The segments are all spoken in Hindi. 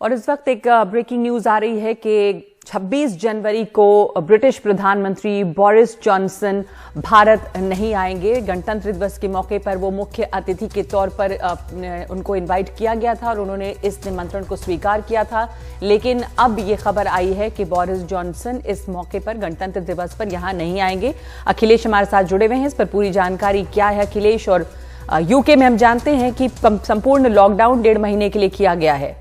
और इस वक्त एक ब्रेकिंग न्यूज आ रही है कि 26 जनवरी को ब्रिटिश प्रधानमंत्री बोरिस जॉनसन भारत नहीं आएंगे। गणतंत्र दिवस के मौके पर वो मुख्य अतिथि के तौर पर उनको इनवाइट किया गया था और उन्होंने इस निमंत्रण को स्वीकार किया था। लेकिन अब ये खबर आई है कि बोरिस जॉनसन इस मौके पर गणतंत्र दिवस पर यहां नहीं आएंगे। अखिलेश हमारे साथ जुड़े हुए हैं, इस पर पूरी जानकारी क्या है अखिलेश? और यूके में हम जानते हैं कि संपूर्ण लॉकडाउन 1.5 महीने के लिए किया गया है।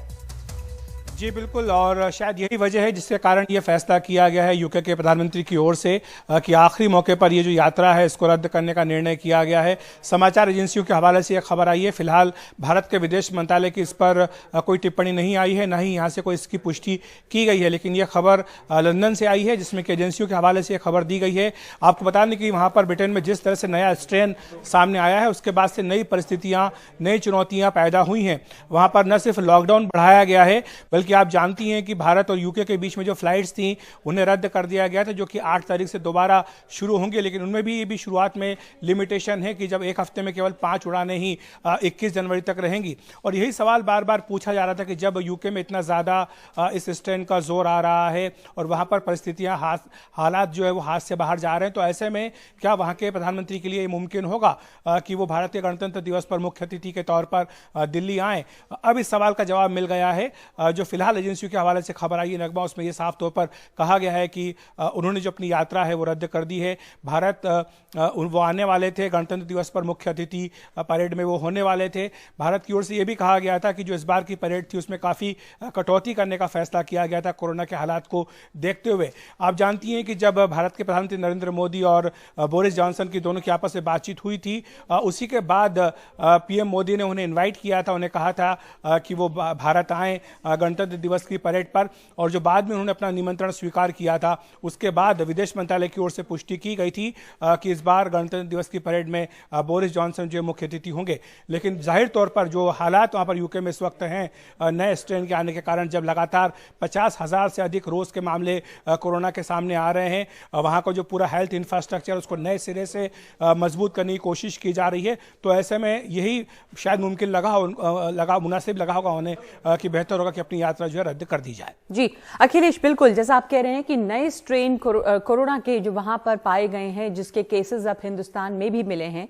जी बिल्कुल, और शायद यही वजह है जिसके कारण ये फैसला किया गया है यूके के प्रधानमंत्री की ओर से कि आखिरी मौके पर ये जो यात्रा है इसको रद्द करने का निर्णय किया गया है। समाचार एजेंसियों के हवाले से यह खबर आई है। फिलहाल भारत के विदेश मंत्रालय की इस पर कोई टिप्पणी नहीं आई है, न ही यहाँ से कोई इसकी पुष्टि की गई है, लेकिन यह खबर लंदन से आई है जिसमें कि एजेंसियों के हवाले से यह खबर दी गई है। आपको बता दें कि वहाँ पर ब्रिटेन में जिस तरह से नया स्ट्रेन सामने आया है उसके बाद से नई परिस्थितियाँ, नई चुनौतियाँ पैदा हुई हैं। वहाँ पर न सिर्फ लॉकडाउन बढ़ाया गया है बल्कि आप जानती हैं कि भारत और यूके के बीच में जो फ्लाइट्स थी उन्हें रद्द कर दिया गया था, जो कि 8 तारीख से दोबारा शुरू होंगे। लेकिन उनमें भी ये भी शुरुआत में लिमिटेशन है कि जब एक हफ्ते में केवल 5 उड़ानें ही 21 जनवरी तक रहेंगी। और यही सवाल बार बार पूछा जा रहा था कि जब यूके में इतना ज़्यादा इस स्ट्रेन का जोर आ रहा है और वहाँ पर परिस्थितियाँ हालात जो है वो हाथ से बाहर जा रहे हैं, तो ऐसे में क्या वहाँ के प्रधानमंत्री के लिए मुमकिन होगा कि वो भारतीय गणतंत्र दिवस पर मुख्य अतिथि के तौर पर दिल्ली आएँ? अब इस सवाल का जवाब मिल गया है। जो फिलहाल एजेंसियों के हवाले से खबर आई है नगमा, उसमें यह साफ तौर पर कहा गया है कि उन्होंने जो अपनी यात्रा है वो रद्द कर दी है। भारत वो आने वाले थे गणतंत्र दिवस पर, मुख्य अतिथि परेड में वो होने वाले थे। भारत की ओर से ये भी कहा गया था कि जो इस बार की परेड थी उसमें काफ़ी कटौती करने का फैसला किया गया था कोरोना के हालात को देखते हुए। आप जानती हैं कि जब भारत के प्रधानमंत्री नरेंद्र मोदी और बोरिस जॉनसन की दोनों की आपस में बातचीत हुई थी, उसी के बाद पीएम मोदी ने उन्हें इन्वाइट किया था, उन्हें कहा था कि वो भारत आएँ गणतंत्र दिवस की परेड पर, और जो बाद में उन्होंने अपना निमंत्रण स्वीकार किया था उसके बाद विदेश मंत्रालय की ओर से पुष्टि की गई थी कि इस बार गणतंत्र दिवस की परेड में बोरिस जॉनसन जो मुख्य अतिथि होंगे। लेकिन जाहिर तौर पर जो हालात वहां पर यूके में इस वक्त हैं नए स्ट्रेन के आने के कारण, जब लगातार 50,000 से अधिक रोज के मामले कोरोना के सामने आ रहे हैं, वहां का जो पूरा हेल्थ इंफ्रास्ट्रक्चर उसको नए सिरे से मजबूत करने की कोशिश की जा रही है, तो ऐसे में यही शायद मुमकिन मुनासिब लगा होगा उन्हें कि बेहतर होगा कि अपनी यात्रा जो है रद्द कर दी जाए। जी अखिलेश, बिल्कुल जैसा आप कह रहे हैं कि नए स्ट्रेन कोरोना के जो वहां पर पाए गए हैं, जिसके केसेस अब हिंदुस्तान में भी मिले हैं,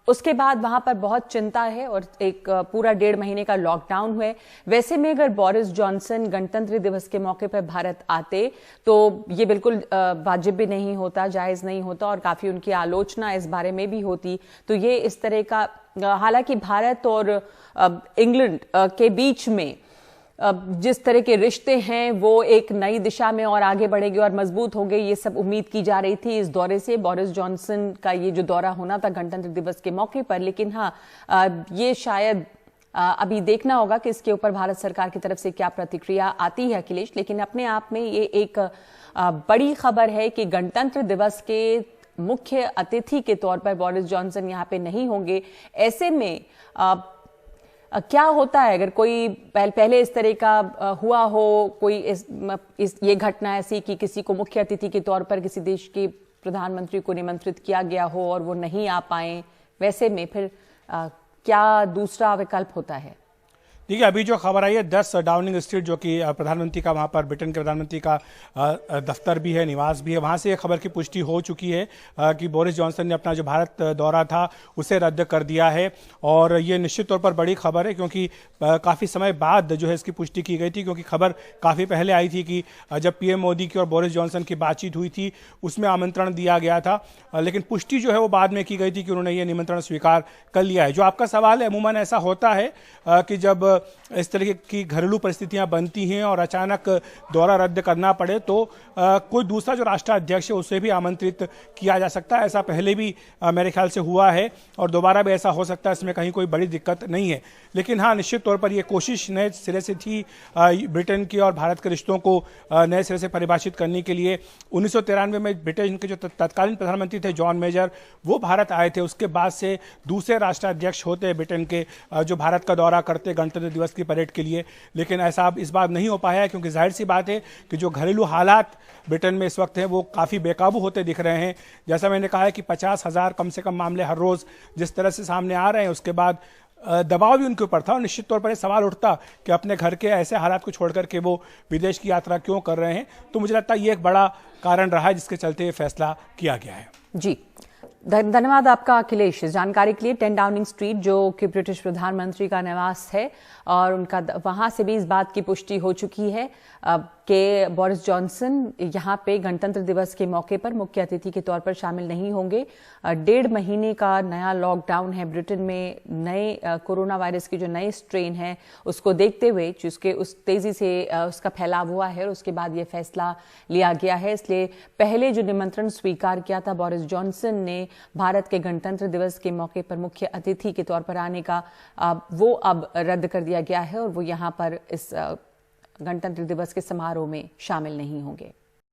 उसके बाद वहां पर बहुत चिंता है और एक पूरा 1.5 महीने का लॉकडाउन हुए। वैसे में अगर बोरिस जॉनसन गणतंत्र दिवस के मौके पर भारत आते तो ये बिल्कुल वाजिब भी नहीं होता, जायज नहीं होता, और काफी उनकी आलोचना इस बारे में भी होती। तो ये इस तरह का, हालांकि भारत और इंग्लैंड के बीच में जिस तरह के रिश्ते हैं वो एक नई दिशा में और आगे बढ़ेंगे और मजबूत होंगे, ये सब उम्मीद की जा रही थी इस दौरे से, बोरिस जॉनसन का ये जो दौरा होना था गणतंत्र दिवस के मौके पर। लेकिन हाँ, ये शायद अभी देखना होगा कि इसके ऊपर भारत सरकार की तरफ से क्या प्रतिक्रिया आती है अखिलेश। लेकिन अपने आप में ये एक बड़ी खबर है कि गणतंत्र दिवस के मुख्य अतिथि के तौर पर बोरिस जॉनसन यहाँ पे नहीं होंगे। ऐसे में क्या होता है अगर कोई पहले इस तरह का हुआ हो, कोई ये घटना ऐसी कि किसी को मुख्य अतिथि के तौर पर किसी देश के प्रधानमंत्री को निमंत्रित किया गया हो और वो नहीं आ पाए, वैसे में फिर क्या दूसरा विकल्प होता है? देखिए, अभी जो खबर आई है 10 डाउनिंग स्ट्रीट, जो कि प्रधानमंत्री का वहाँ पर ब्रिटेन के प्रधानमंत्री का दफ्तर भी है, निवास भी है, वहाँ से ये खबर की पुष्टि हो चुकी है कि बोरिस जॉनसन ने अपना जो भारत दौरा था उसे रद्द कर दिया है। और ये निश्चित तौर पर बड़ी खबर है क्योंकि काफ़ी समय बाद जो है इसकी पुष्टि की गई थी, क्योंकि खबर काफ़ी पहले आई थी कि जब पीएम मोदी की और बोरिस जॉनसन की बातचीत हुई थी उसमें आमंत्रण दिया गया था, लेकिन पुष्टि जो है वो बाद में की गई थी कि उन्होंने ये निमंत्रण स्वीकार कर लिया है। जो आपका सवाल है, अमूमन ऐसा होता है कि जब इस तरह की घरेलू परिस्थितियां बनती हैं और अचानक दौरा रद्द करना पड़े तो कोई दूसरा जो राष्ट्राध्यक्ष है उसे भी आमंत्रित किया जा सकता है। ऐसा पहले भी मेरे ख्याल से हुआ है और दोबारा भी ऐसा हो सकता है, इसमें कहीं कोई बड़ी दिक्कत नहीं है। लेकिन हाँ, निश्चित तौर पर यह कोशिश नए सिरे से थी ब्रिटेन की और भारत के रिश्तों को नए सिरे से परिभाषित करने के लिए। 1993 में ब्रिटेन के जो तत्कालीन प्रधानमंत्री थे जॉन मेजर, वो भारत आए थे। उसके बाद से दूसरे राष्ट्राध्यक्ष होते ब्रिटेन के जो भारत का दौरा करते गणतंत्र दिवस की परेड के लिए, लेकिन ऐसा अब इस बार नहीं हो पाया है क्योंकि जाहिर सी बात है कि जो घरेलू हालात ब्रिटेन में इस वक्त हैं वो काफ़ी बेकाबू होते दिख रहे हैं। जैसा मैंने कहा है कि 50,000 कम से कम मामले हर रोज़ जिस तरह से सामने आ रहे हैं, उसके बाद दबाव भी उनके ऊपर था और निश्चित तौर पर ये सवाल उठता कि अपने घर के ऐसे हालात को छोड़ करके वो विदेश की यात्रा क्यों कर रहे हैं। तो मुझे लगता है ये एक बड़ा कारण रहा है जिसके चलते ये फैसला किया गया है। जी, धन्यवाद आपका अखिलेश इस जानकारी के लिए। 10 डाउनिंग स्ट्रीट जो कि ब्रिटिश प्रधानमंत्री का निवास है और उनका वहां से भी इस बात की पुष्टि हो चुकी है कि बोरिस जॉनसन यहां पे गणतंत्र दिवस के मौके पर मुख्य अतिथि के तौर पर शामिल नहीं होंगे। 1.5 महीने का नया लॉकडाउन है ब्रिटेन में, नए कोरोना वायरस की जो नए स्ट्रेन है उसको देखते हुए, जिसके उस तेजी से उसका फैलाव हुआ है और उसके बाद ये फैसला लिया गया है। इसलिए पहले जो निमंत्रण स्वीकार किया था बोरिस जॉनसन ने भारत के गणतंत्र दिवस के मौके पर मुख्य अतिथि के तौर पर आने का, वो अब रद्द कर दिया गया है और वो यहाँ पर इस गणतंत्र दिवस के समारोह में शामिल नहीं होंगे।